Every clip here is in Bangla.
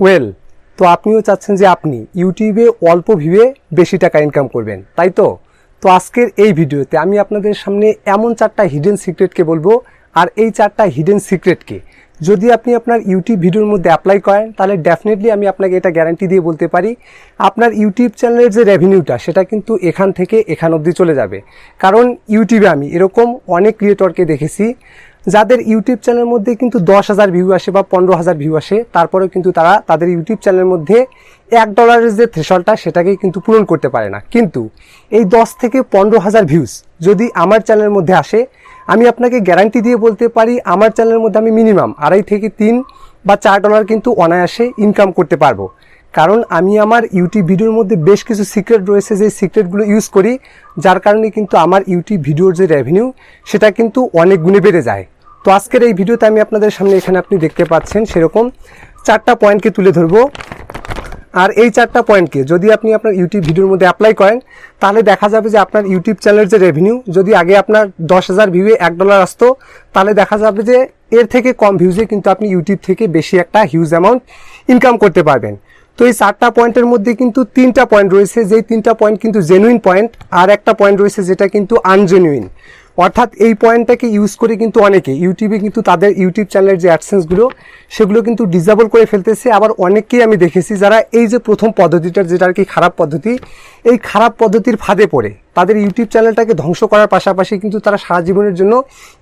ওয়েল, তো আপনিও চাচ্ছেন যে আপনি ইউটিউবে অল্প ভিউয়ে বেশি টাকা ইনকাম করবেন, তাই তো? তো আজকের এই ভিডিওতে আমি আপনাদের সামনে এমন 4টা হিডেন সিক্রেটকে বলবো। আর এই 4টা হিডেন সিক্রেটকে যদি আপনি আপনার ইউটিউব ভিডিওর মধ্যে অ্যাপ্লাই করেন, তাহলে ডেফিনেটলি আমি আপনাকে এটা গ্যারান্টি দিয়ে বলতে পারি, আপনার ইউটিউব চ্যানেলের যে রেভিনিউটা সেটা কিন্তু এখান থেকে এখান অবধি চলে যাবে। কারণ ইউটিউবে আমি এরকম অনেক ক্রিয়েটরকে দেখেছি যাদের ইউটিউব চ্যানেলের মধ্যে কিন্তু 10,000 ভিউ আসে বা 15,000 ভিউ আসে, তারপরেও কিন্তু তারা তাদের ইউটিউব চ্যানেলের মধ্যে $1 যে থ্রেশহোল্ডটা সেটাকেই কিন্তু পূরণ করতে পারে না। কিন্তু এই 10 থেকে 15,000 ভিউজ যদি আমার চ্যানেলের মধ্যে আসে, আমি আপনাকে গ্যারান্টি দিয়ে বলতে পারি আমার চ্যানেলের মধ্যে আমি মিনিমাম $2.5 থেকে 3 বা $4 কিন্তু অনায়াসে ইনকাম করতে পারবো। কারণ আমি আমার ইউটিউব ভিডিওর মধ্যে বেশ কিছু সিক্রেট রয়েছে, যে সিক্রেটগুলো ইউজ করি, যার কারণে কিন্তু আমার ইউটিউব ভিডিওর যে রেভিনিউ সেটা কিন্তু অনেক গুণে বেড়ে যায়। তো আজকের এই ভিডিওতে আমি আপনাদের সামনে এখানে আপনি দেখতে পাচ্ছেন সেরকম 4টা পয়েন্টকে তুলে ধরবো। আর এই 4টা পয়েন্টকে যদি আপনি আপনার ইউটিউব ভিডিওর মধ্যে অ্যাপ্লাই করেন, তাহলে দেখা যাবে যে আপনার ইউটিউব চ্যানেলের যে রেভিনিউ, যদি আগে আপনার 10,000 ভিউয়ে $1 আসতো, তাহলে দেখা যাবে যে এর থেকে কম ভিউজে কিন্তু আপনি ইউটিউব থেকে বেশি একটা হিউজ অ্যামাউন্ট ইনকাম করতে পারবেন। তো এই 4টা পয়েন্টের মধ্যে কিন্তু 3টা পয়েন্ট রয়েছে, যেই 3টা পয়েন্ট কিন্তু জেনুইন পয়েন্ট, আর একটা পয়েন্ট রয়েছে যেটা কিন্তু আনজেনুইন। অর্থাৎ এই পয়েন্টটাকে ইউজ করে কিন্তু অনেকে ইউটিউবে কিন্তু তাদের ইউটিউব চ্যানেলের যে অ্যাডসেন্সগুলো সেগুলো কিন্তু ডিসেবল করে ফেলতেছে। আবার অনেককেই আমি দেখেছি যারা এই যে প্রথম পদ্ধতিটার, যেটা আর কি খারাপ পদ্ধতি, এই খারাপ পদ্ধতির ফাঁদে পড়ে তাদের ইউটিউব চ্যানেলটাকে ধ্বংস করার পাশাপাশি কিন্তু তারা সারা জীবনের জন্য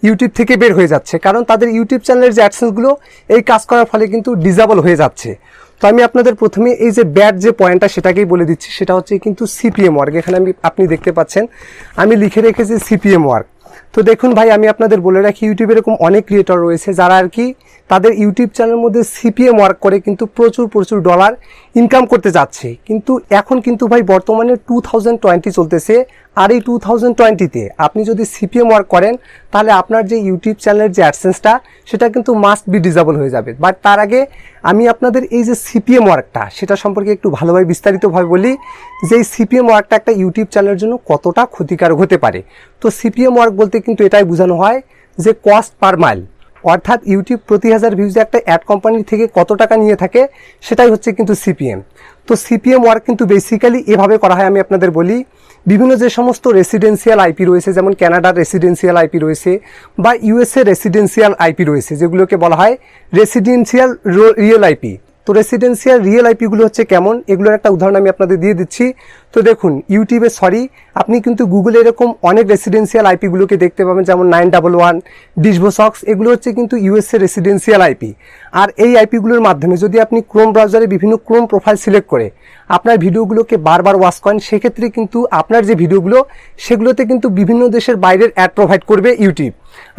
ইউটিউব থেকে বের হয়ে যাচ্ছে, কারণ তাদের ইউটিউব চ্যানেলের যে অ্যাডসেন্সগুলো এই কাজ করার ফলে কিন্তু ডিসেবল হয়ে যাচ্ছে। তো আমি আপনাদের প্রথমে এই যে ব্যাড যে পয়েন্টটা সেটাকেই বলে দিচ্ছি, সেটা হচ্ছে কিন্তু সিপিএম ওয়ার্ক। এখানে আপনি দেখতে পাচ্ছেন আমি লিখে রেখেছি সিপিএম ওয়ার্ক। তো দেখুন ভাই, আমি আপনাদের বলে রাখি, ইউটিউবে এরকম অনেক ক্রিয়েটর রয়েছে যারা আর কি তাদের ইউটিউব চ্যানেলের মধ্যে সিপিএম ওয়ার্ক করে কিন্তু প্রচুর ডলার ইনকাম করতে যাচ্ছে। কিন্তু এখন কিন্তু ভাই বর্তমানে 2020 চলতেছে, আর এই 2020-তে আপনি যদি সিপিএম ওয়ার্ক করেন, তাহলে আপনার যে ইউটিউব চ্যানেলের যে অ্যাডসেন্সটা সেটা কিন্তু মাস্ট বি ডিসেবল হয়ে যাবে। বাট তার আগে আমি আপনাদের এই যে সিপিএম ওয়ার্কটা সেটা সম্পর্কে একটু ভালোভাবে বিস্তারিতভাবে বলি, যে এই সিপিএম ওয়ার্কটা একটা ইউটিউব চ্যানেলের জন্য কতটা ক্ষতিকারক হতে পারে। তো সিপিএম ওয়ার্ক বলতে কিন্তু এটাই বোঝানো হয় যে কস্ট পার মাইল, অর্থাৎ ইউটিউব প্রতি 1000 ভিউজে একটা অ্যাড কোম্পানির থেকে কত টাকা নিয়ে থাকে সেটাই হচ্ছে কিন্তু সিপিএম। তো সিপিএম ওয়ার্ক কিন্তু বেসিক্যালি এভাবে করা হয়। আমি আপনাদের বলি, বিভিন্ন যে সমস্ত রেসিডেন্সিয়াল আইপি রয়েছে, যেমন ক্যানাডার রেসিডেন্সিয়াল আইপি রয়েছে বা ইউএসএ রেসিডেন্সিয়াল আইপি রয়েছে, যেগুলোকে বলা হয় রেসিডেন্সিয়াল রিয়েল আইপি। তো রেসিডেন্সিয়াল রিয়েল আইপিগুলো হচ্ছে কেমন, এগুলোর একটা উদাহরণ আমি আপনাদের দিয়ে দিচ্ছি। তো দেখুন, ইউটিউবে আপনি কিন্তু গুগলে এরকম অনেক রেসিডেন্সিয়াল আইপিগুলোকে দেখতে পাবেন, যেমন 911, ডিসভোসক্স, এগুলো হচ্ছে কিন্তু ইউএসএ রেসিডেন্সিয়াল আইপি। আর এই আইপিগুলোর মাধ্যমে যদি আপনি ক্রোম ব্রাউজারে বিভিন্ন ক্রোম প্রোফাইল সিলেক্ট করে আপনার ভিডিওগুলোকে বারবার ওয়াচ করেন, সেক্ষেত্রে কিন্তু আপনার যে ভিডিওগুলো সেগুলোতে কিন্তু বিভিন্ন দেশের বাইরের অ্যাড প্রোভাইড করবে ইউটিউব।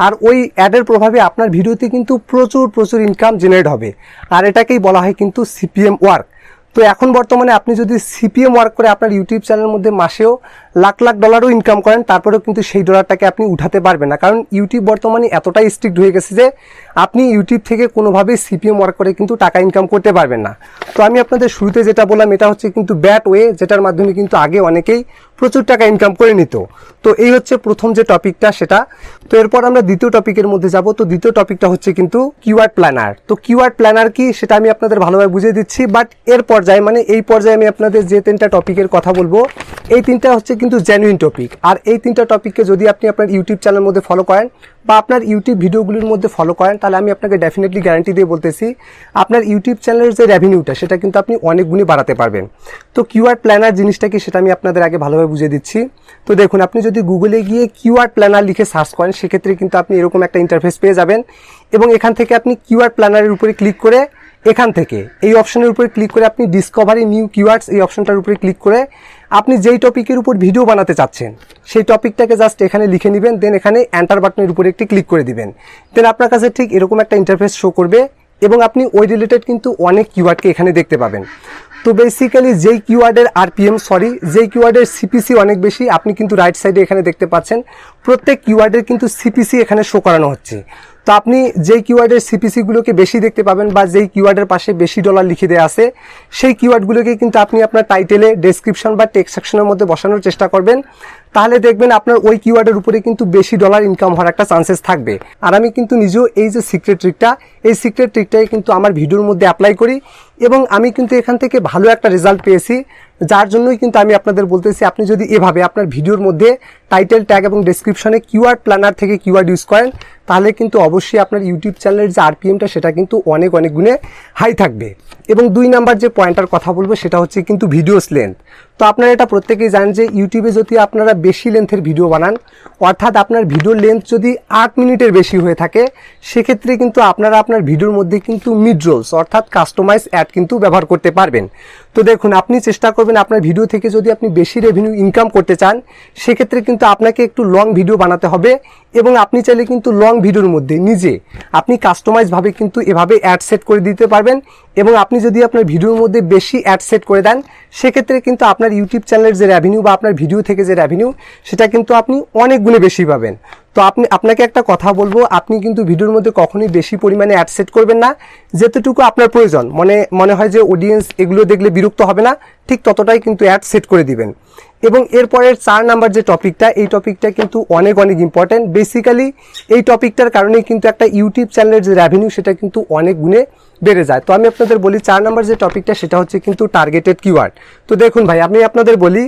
আর ওই অ্যাডের প্রভাবে আপনার ভিডিওতে কিন্তু প্রচুর ইনকাম জেনারেট হবে, আর এটাকেই বলা হয় কিন্তু সিপিএম ওয়ার্ক। তো এখন বর্তমানে আপনি যদি সিপিএম ওয়ার্ক করে আপনার ইউটিউব চ্যানেলের মধ্যে মাসেও লাখ ডলারও ইনকাম করেন, তারপরেও কিন্তু সেই ডলারটাকে আপনি উঠাতে পারবেন না, কারণ ইউটিউব বর্তমানে এতটাই স্ট্রিক্ট হয়ে গেছে যে আপনি ইউটিউব থেকে কোনোভাবেই সিপিএম ওয়ার্ক করে কিন্তু টাকা ইনকাম করতে পারবেন না। তো আমি আপনাদের শুরুতে যেটা বললাম, এটা হচ্ছে কিন্তু ব্যাড ওয়ে, যেটার মাধ্যমে কিন্তু আগে অনেকেই প্রচুর টাকা ইনকাম করে নিত। তো এই হচ্ছে প্রথম যে টপিকটা সেটা। তো এরপর আমরা দ্বিতীয় টপিকের মধ্যে যাব। তো দ্বিতীয় টপিকটা হচ্ছে কিন্তু কিওয়ার্ড প্ল্যানার। তো কিওয়ার্ড প্ল্যানার কি সেটা আমি আপনাদের ভালোভাবে বুঝিয়ে দিচ্ছি, বাট এর পর্যায়ে মানে এই পর্যায়ে আমি আপনাদের যে 3টা টপিকের কথা বলবো, এই 3টা হচ্ছে কিন্তু জেনুইন টপিক। আর এই 3টা টপিককে যদি আপনি আপনার ইউটিউব চ্যানেলের মধ্যে ফলো করেন বা আপনার ইউটিউব ভিডিওগুলির মধ্যে ফলো করেন, তাহলে আমি আপনাকে ডেফিনেটলি গ্যারান্টি দিয়ে বলতেছি আপনার ইউটিউব চ্যানেলের যে রেভিনিউটা সেটা কিন্তু আপনি অনেক গুণে বাড়াতে পারবেন। তো কিওয়ার্ড প্ল্যানার জিনিসটা কি সেটা আমি আপনাদের আগে ভালোভাবে বুঝিয়ে দিচ্ছি। তো দেখুন, আপনি যদি গুগলে গিয়ে কিওয়ার্ড প্ল্যানার লিখে সার্চ করেন, সেক্ষেত্রে কিন্তু আপনি এরকম একটা ইন্টারফেস পেয়ে যাবেন, এবং এখান থেকে আপনি কিওয়ার্ড প্ল্যানারের উপরে ক্লিক করে এখান থেকে এই অপশনের উপরে ক্লিক করে আপনি ডিসকভারি নিউ কিওয়ার্ডস এই অপশনটার উপরে ক্লিক করে আপনি যেই টপিকের উপর ভিডিও বানাতে চাচ্ছেন সেই টপিকটাকে জাস্ট এখানে লিখে নেবেন, দেন এখানে এন্টার বাটনের উপরে একটি ক্লিক করে দিবেন। দেন আপনার কাছে ঠিক এরকম একটা ইন্টারফেস শো করবে, এবং আপনি ওই রিলেটেড কিন্তু অনেক কিওয়ার্ডকে এখানে দেখতে পাবেন। তো বেসিক্যালি যেই কিওয়ার্ডের যেই কিওয়ার্ডের সিপিসি অনেক বেশি, আপনি কিন্তু রাইট সাইডে এখানে দেখতে পাচ্ছেন প্রত্যেক কিওয়ার্ডের কিন্তু সিপিসি এখানে শো করানো হচ্ছে। তো আপনি যেই কিওয়ার্ডের সিপিসিগুলোকে বেশি দেখতে পাবেন বা যেই কিওয়ার্ডের পাশে বেশি ডলার লিখে দেওয়া আছে সেই কিওয়ার্ডগুলোকে কিন্তু আপনি আপনার টাইটেলে, ডেসক্রিপশন বা টেক্সট সেকশনের মধ্যে বসানোর চেষ্টা করবেন। তাহলে দেখবেন আপনার ওই কিওয়ার্ডের উপরে কিন্তু বেশি ডলার ইনকাম হওয়ার একটা চান্সেস থাকবে। আর আমি কিন্তু নিজেও এই যে সিক্রেট ট্রিকটা, এই সিক্রেট ট্রিকটাই কিন্তু আমার ভিডিওর মধ্যে অ্যাপ্লাই করি এবং আমি কিন্তু এখান থেকে ভালো একটা রেজাল্ট পেয়েছি। যার জন্যই কিন্তু আমি আপনাদের বলতেছি, আপনি যদি এভাবে আপনার ভিডিওর মধ্যে টাইটেল, ট্যাগ এবং ডেসক্রিপশনে কিওয়ার্ড প্ল্যানার থেকে কিওয়ার্ড ইউজ করেন তাহলে কিন্তু অবশ্যই আপনার ইউটিউব চ্যানেলের যে আরপিএমটা সেটা কিন্তু অনেক গুণে হাই থাকবে। এবং 2 নাম্বার যে পয়েন্টার কথা বলবো সেটা হচ্ছে কিন্তু ভিডিওস লেন্থ। তো আপনারা এটা প্রত্যেকেই জানেন যে ইউটিউবে যদি আপনারা বেশি লেন্থের ভিডিও বানান, অর্থাৎ আপনার ভিডিওর লেন্থ যদি 8 মিনিটের বেশি হয়ে থাকে, সেক্ষেত্রে কিন্তু আপনারা আপনার ভিডিওর মধ্যে কিন্তু মিড রোলস অর্থাৎ কাস্টমাইজ অ্যাড কিন্তু ব্যবহার করতে পারবেন। তো দেখুন, আপনি চেষ্টা করবেন আপনার ভিডিও থেকে যদি আপনি বেশি রেভিনিউ ইনকাম করতে চান, সেক্ষেত্রে কিন্তু আপনাকে একটু লং ভিডিও বানাতে হবে এবং আপনি চাইলে কিন্তু লং ভিডিওর মধ্যে নিজে আপনি কাস্টমাইজভাবে কিন্তু এভাবে অ্যাড সেট করে দিতে পারবেন। এবং আপনি যদি আপনার ভিডিওর মধ্যে বেশি অ্যাড সেট করে দেন, সেক্ষেত্রে কিন্তু আপনার ইউটিউব চ্যানেলের যে রেভিনিউ বা আপনার ভিডিও থেকে যে রেভিনিউ সেটা কিন্তু আপনি অনেক গুণে বেশি পাবেন। তো আপনাকে একটা কথা বলবো, আপনি কিন্তু ভিডিওর মধ্যে কখনোই বেশি পরিমাণে অ্যাড সেট করবেন না। যেতটুকু আপনার প্রয়োজন, মনে হয় যে অডিয়েন্স এগুলো দেখলে বিরক্ত হবে না, ঠিক ততটাই কিন্তু অ্যাড সেট করে দিবেন। এবং এরপরের 4 নাম্বার যে টপিকটা, এই টপিকটা কিন্তু অনেক ইম্পর্টেন্ট। বেসিক্যালি এই টপিকটার কারণেই কিন্তু একটা ইউটিউব চ্যানেলের যে রেভিনিউ সেটা কিন্তু অনেক গুণে বেড়ে যায়। তো আমি আপনাদের বলি 4 নাম্বার যে টপিকটা সেটা হচ্ছে কিন্তু টার্গেটেড কিওয়ার্ড। তো দেখুন ভাই, আমি আপনাদের বলি,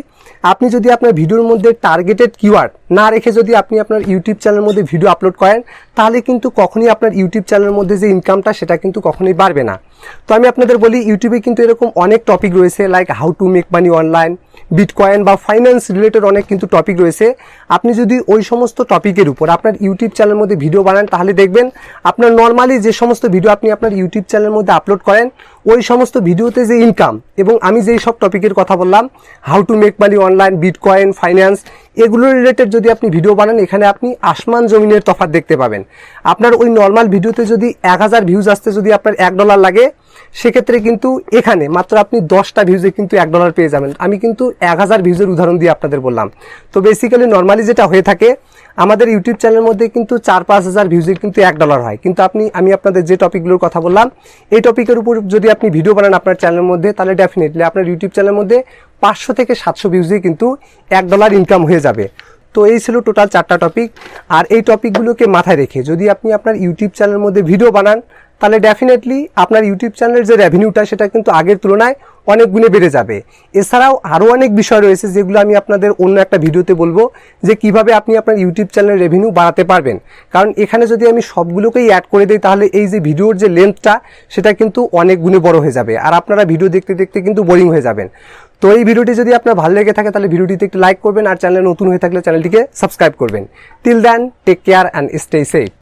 আপনি যদি আপনার ভিডিওর মধ্যে টার্গেটেড কিওয়ার্ড না রেখে যদি আপনি আপনার ইউটিউব চ্যানেলের মধ্যে ভিডিও আপলোড করেন, তাহলে কিন্তু কখনই আপনার ইউটিউব চ্যানেলের মধ্যে যে ইনকামটা সেটা কিন্তু কখনোই বাড়বে না। তো আমি আপনাদের বলি, ইউটিউবে কিন্তু এরকম অনেক টপিক রয়েছে, like how to make money online, bitcoin বা ফাইন্যান্স রিলেটেড অনেক কিন্তু টপিক রয়েছে। আপনি যদি ওই সমস্ত টপিকের উপর আপনার ইউটিউব চ্যানেলের মধ্যে ভিডিও বানান, তাহলে দেখবেন আপনার নর্মালি যে সমস্ত ভিডিও আপনি আপনার ইউটিউব চ্যানেলের মধ্যে আপলোড করেন, ওই সমস্ত ভিডিওতে যে ইনকাম এবং আমি যেই সব টপিকের কথা বললাম, how to make money online, bitcoin, finance, এগুলো রিলেটেড যদি আপনি ভিডিও বানান, এখানে আপনি আসমান জমিনের তফাৎ দেখতে পাবেন। আপনার ওই নর্মাল ভিডিওতে যদি 1000 ভিউজ আসতে যদি আপনার $1 লাগে, সেক্ষেত্রে কিন্তু এখানে মাত্র আপনি 10টা ভিউজে কিন্তু $1 পেয়ে যাবেন। আমি কিন্তু 1000 ভিউজের উদাহরণ দিয়ে আপনাদের বললাম। তো বেসিক্যালি নর্মালি যেটা হয়ে থাকে, আমাদের ইউটিউব চ্যানেলের মধ্যে কিন্তু 4-5 হাজার ভিউজে কিন্তু $1 হয়। কিন্তু আমি আপনাদের যে টপিকগুলোর কথা বললাম, এই টপিকের উপর যদি আপনি ভিডিও বানান আপনার চ্যানেলের মধ্যে, তাহলে ডেফিনেটলি আপনার ইউটিউব চ্যানেলের মধ্যে 500 থেকে 700 ভিউজে কিন্তু $1 ইনকাম হয়ে যাবে। তো এই ছিল টোটাল 4টা টপিক। আর এই টপিকগুলোকে মাথায় রেখে যদি আপনি আপনার ইউটিউব চ্যানেলের মধ্যে ভিডিও বানান, তাহলে ডেফিনেটলি আপনার ইউটিউব চ্যানেলের যে রেভিনিউটা সেটা কিন্তু আগের তুলনায় অনেক গুণে বেড়ে যাবে। এছাড়াও আরও অনেক বিষয় রয়েছে যেগুলো আমি আপনাদের অন্য একটা ভিডিওতে বলবো, যে কিভাবে আপনি আপনার ইউটিউব চ্যানেলের রেভিনিউ বাড়াতে পারবেন। কারণ এখানে যদি আমি সবগুলোকেই অ্যাড করে দিই, তাহলে এই যে ভিডিওর যে লেন্থটা সেটা কিন্তু অনেক গুণে বড় হয়ে যাবে, আর আপনারা ভিডিও দেখতে দেখতে কিন্তু বোরিং হয়ে যাবেন। তো এই ভিডিওটি যদি আপনার ভালো লেগে থাকে, তাহলে ভিডিওটিতে একটু লাইক করবেন, আর চ্যানেলে নতুন হয়ে থাকলে চ্যানেলটিকে সাবস্ক্রাইব করবেন। Till then, take care and stay safe.